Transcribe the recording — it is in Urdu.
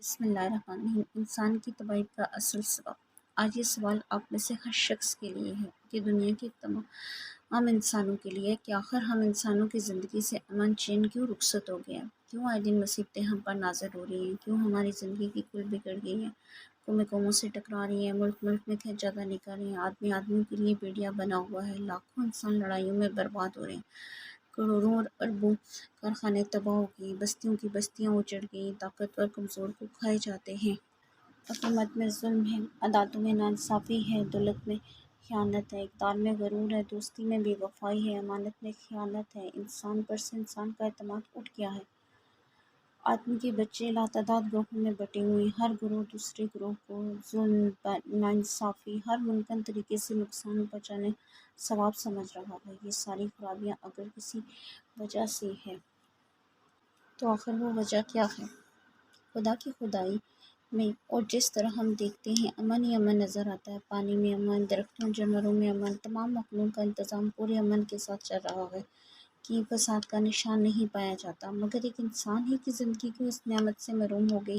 بسم اللہ الرحمن الرحیم۔ انسان کی تباہی کا اصل سبب۔ آج یہ سوال آپ میں سے ہر شخص کے لیے ہے کہ دنیا کے تمام انسانوں کے لیے کہ آخر ہم انسانوں کی زندگی سے امن چین کیوں رخصت ہو گیا؟ کیوں آئے دن مصیبتیں ہم پر نازل ہو رہی ہیں؟ کیوں ہماری زندگی کی کل بگڑ گئی ہے؟ قومیں قوموں سے ٹکرا رہی ہیں، ملک ملک میں کھینچا نکل رہے ہیں، آدمی آدمی کے لیے بیڑیا بنا ہوا ہے، لاکھوں انسان لڑائیوں میں برباد ہو رہے ہیں، کروڑوں اور اربوں کارخانے تباہ ہو گئے، بستیوں کی بستیاں اجڑ گئیں، طاقتور کمزور کو کھائے جاتے ہیں، حکومت میں ظلم ہے، عدالتوں میں ناانصافی ہے، دولت میں خیانت ہے، اقتدار میں غرور ہے، دوستی میں بے وفائی ہے، امانت میں خیانت ہے، انسان پر سے انسان کا اعتماد اٹھ گیا ہے، آدمی کے بچے لاتعداد گروہوں میں بٹے ہوئے ہیں، ہر گروہ دوسرے گروہ کو ظلم، ناانصافی، ہر ممکن طریقے سے نقصان پہنچانے ثواب سمجھ رہا ہے۔ یہ ساری خرابیاں اگر کسی وجہ سے ہے تو آخر وہ وجہ کیا ہے؟ خدا کی خدائی میں اور جس طرح ہم دیکھتے ہیں امن ہی امن نظر آتا ہے، پانی میں امن، درختوں جانوروں میں امن، تمام مخلوق کا انتظام پورے امن کے ساتھ چل رہا ہے، کہ فساد کا نشان نہیں پایا جاتا، مگر ایک انسان ہی کی زندگی کو اس نعمت سے محروم ہو گئی